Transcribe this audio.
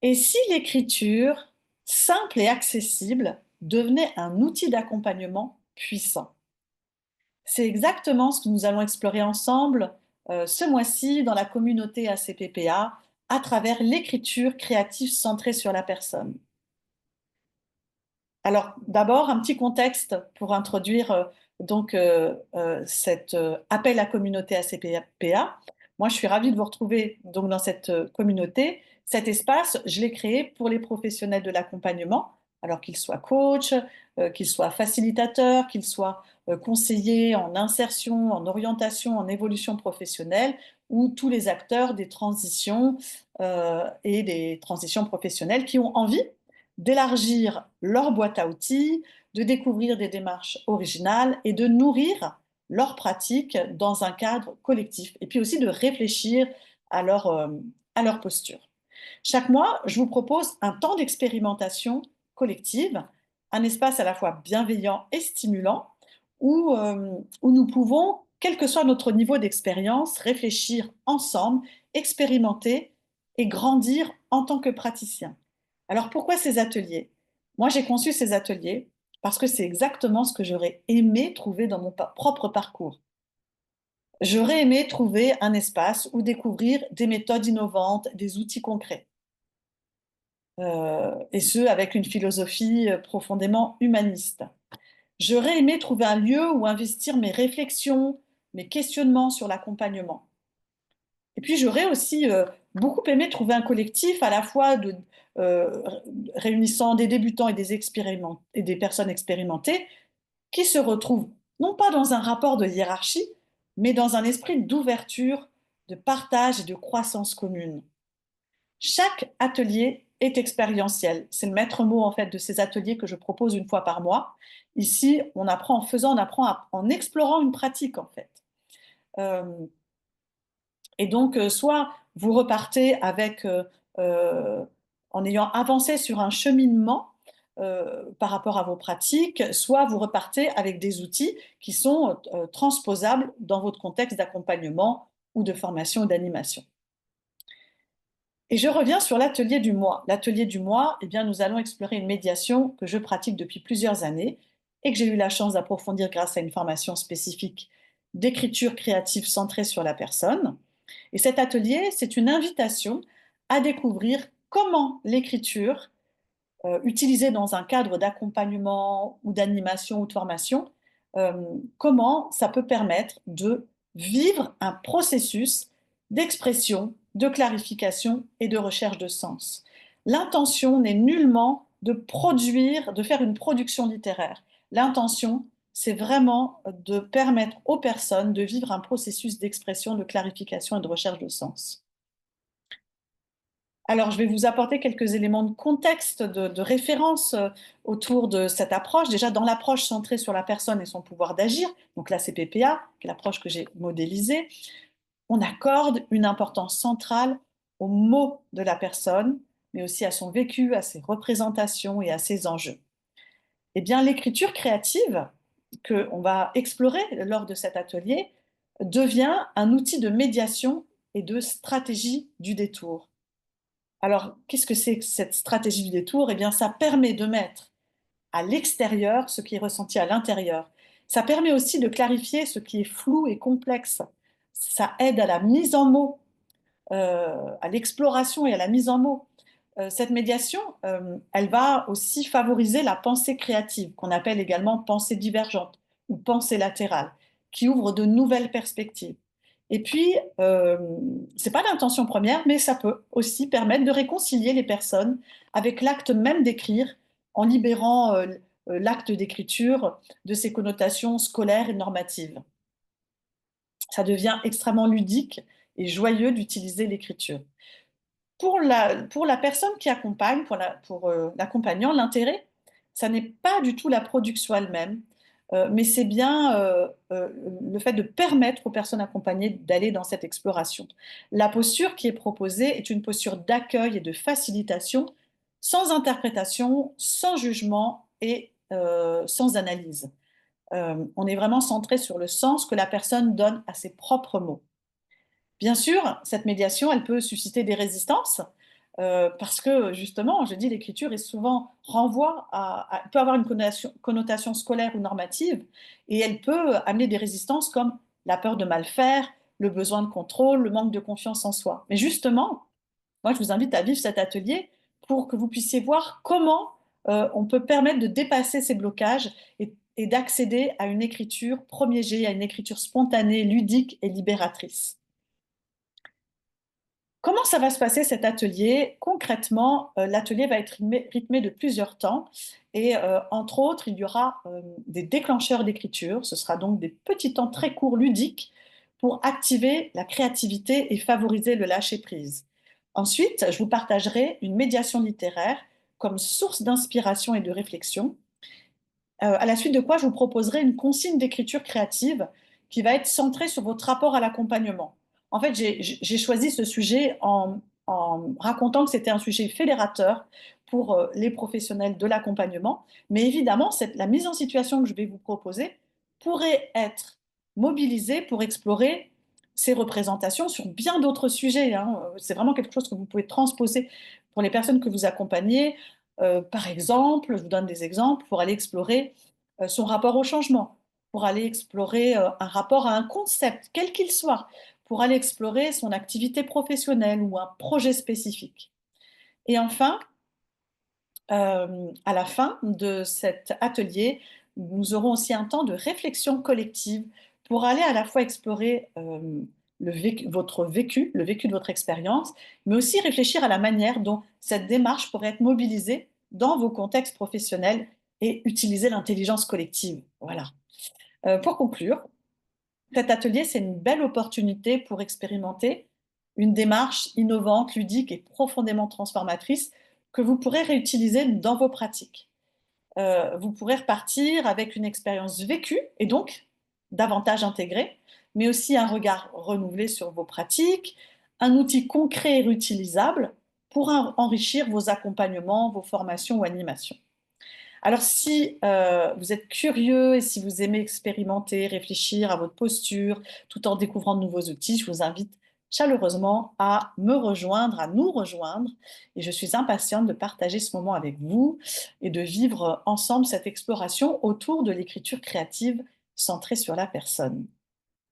Et si l'écriture, simple et accessible, devenait un outil d'accompagnement puissant? C'est exactement ce que nous allons explorer ensemble ce mois-ci dans la communauté ACPPA à travers l'écriture créative centrée sur la personne. Alors d'abord, un petit contexte pour introduire cet appel à communauté ACPA. Moi, je suis ravie de vous retrouver donc dans cette communauté. Cet espace, je l'ai créé pour les professionnels de l'accompagnement, alors qu'ils soient coachs, qu'ils soient facilitateurs, qu'ils soient conseillers en insertion, en orientation, en évolution professionnelle, ou tous les acteurs des transitions et des transitions professionnelles qui ont envie d'élargir leur boîte à outils, de découvrir des démarches originales et de nourrir leurs pratiques dans un cadre collectif. Et puis aussi de réfléchir à à leur posture. Chaque mois, je vous propose un temps d'expérimentation collective, un espace à la fois bienveillant et stimulant, où nous pouvons, quel que soit notre niveau d'expérience, réfléchir ensemble, expérimenter et grandir en tant que praticien. Alors pourquoi ces ateliers? Moi, j'ai conçu ces ateliers parce que c'est exactement ce que j'aurais aimé trouver dans mon propre parcours. J'aurais aimé trouver un espace où découvrir des méthodes innovantes, des outils concrets, et ce, avec une philosophie profondément humaniste. J'aurais aimé trouver un lieu où investir mes réflexions, mes questionnements sur l'accompagnement. Et puis j'aurais aussi beaucoup aimé trouver un collectif à la fois euh, réunissant des débutants et et des personnes expérimentées qui se retrouvent non pas dans un rapport de hiérarchie, mais dans un esprit d'ouverture, de partage et de croissance commune. Chaque atelier est expérientiel. C'est le maître mot en fait de ces ateliers que je propose une fois par mois. Ici, on apprend en faisant, on apprend en explorant une pratique en fait. Euh, et donc, soit vous repartez euh, en ayant avancé sur un cheminement par rapport à vos pratiques, soit vous repartez avec des outils qui sont transposables dans votre contexte d'accompagnement ou de formation ou d'animation. Et je reviens sur l'atelier du mois. L'atelier du mois, eh bien, nous allons explorer une médiation que je pratique depuis plusieurs années et que j'ai eu la chance d'approfondir grâce à une formation spécifique d'écriture créative centrée sur la personne. Et cet atelier, c'est une invitation à découvrir comment l'écriture, utilisée dans un cadre d'accompagnement ou d'animation ou de formation, euh, comment ça peut permettre de vivre un processus d'expression, de clarification et de recherche de sens. L'intention n'est nullement de produire, de faire une production littéraire. L'intention, c'est vraiment de permettre aux personnes de vivre un processus d'expression, de clarification et de recherche de sens. Alors, je vais vous apporter quelques éléments de contexte, de référence autour de cette approche. Déjà, dans l'approche centrée sur la personne et son pouvoir d'agir, donc la CPPA, qui est l'approche que j'ai modélisée, on accorde une importance centrale aux mots de la personne, mais aussi à son vécu, à ses représentations et à ses enjeux. Eh bien, l'écriture créative qu'on va explorer lors de cet atelier devient un outil de médiation et de stratégie du détour. Alors, qu'est-ce que c'est que cette stratégie du détour? Eh bien, ça permet de mettre à l'extérieur ce qui est ressenti à l'intérieur. Ça permet aussi de clarifier ce qui est flou et complexe. Ça aide à la mise en mots, à l'exploration et à la mise en mots. Cette médiation, elle va aussi favoriser la pensée créative, qu'on appelle également pensée divergente ou pensée latérale, qui ouvre de nouvelles perspectives. Et puis, c'est pas l'intention première, mais ça peut aussi permettre de réconcilier les personnes avec l'acte même d'écrire, en libérant l'acte d'écriture de ses connotations scolaires et normatives. Ça devient extrêmement ludique et joyeux d'utiliser l'écriture. Pour la personne qui accompagne, pour l'accompagnant, l'intérêt, ça n'est pas du tout la production elle-même, mais c'est bien le fait de permettre aux personnes accompagnées d'aller dans cette exploration. La posture qui est proposée est une posture d'accueil et de facilitation, sans interprétation, sans jugement et sans analyse. On est vraiment centré sur le sens que la personne donne à ses propres mots. Bien sûr, cette médiation, elle peut susciter des résistances, parce que justement, je dis, l'écriture est souvent peut avoir une connotation scolaire ou normative, et elle peut amener des résistances comme la peur de mal faire, le besoin de contrôle, le manque de confiance en soi. Mais justement, moi, je vous invite à vivre cet atelier pour que vous puissiez voir comment on peut permettre de dépasser ces blocages et d'accéder à une écriture premier jet, à une écriture spontanée, ludique et libératrice. Comment ça va se passer cet atelier? Concrètement, l'atelier va être rythmé de plusieurs temps et entre autres, il y aura des déclencheurs d'écriture. Ce sera donc des petits temps très courts ludiques pour activer la créativité et favoriser le lâcher-prise. Ensuite, je vous partagerai une médiation littéraire comme source d'inspiration et de réflexion, à la suite de quoi je vous proposerai une consigne d'écriture créative qui va être centrée sur votre rapport à l'accompagnement. En fait, j'ai choisi ce sujet en racontant que c'était un sujet fédérateur pour les professionnels de l'accompagnement. Mais évidemment, la mise en situation que je vais vous proposer pourrait être mobilisée pour explorer ces représentations sur bien d'autres sujets, hein. C'est vraiment quelque chose que vous pouvez transposer pour les personnes que vous accompagnez. Par exemple, je vous donne des exemples, pour aller explorer son rapport au changement, pour aller explorer un rapport à un concept, quel qu'il soit, pour aller explorer son activité professionnelle ou un projet spécifique. Et enfin, à la fin de cet atelier, nous aurons aussi un temps de réflexion collective pour aller à la fois explorer votre vécu, le vécu de votre expérience, mais aussi réfléchir à la manière dont cette démarche pourrait être mobilisée dans vos contextes professionnels et utiliser l'intelligence collective. Voilà. Pour conclure, cet atelier, c'est une belle opportunité pour expérimenter une démarche innovante, ludique et profondément transformatrice que vous pourrez réutiliser dans vos pratiques. Vous pourrez repartir avec une expérience vécue et donc davantage intégrée, mais aussi un regard renouvelé sur vos pratiques, un outil concret et réutilisable pour enrichir vos accompagnements, vos formations ou animations. Alors, si vous êtes curieux et si vous aimez expérimenter, réfléchir à votre posture tout en découvrant de nouveaux outils, je vous invite chaleureusement à me rejoindre, à nous rejoindre. Et je suis impatiente de partager ce moment avec vous et de vivre ensemble cette exploration autour de l'écriture créative centrée sur la personne.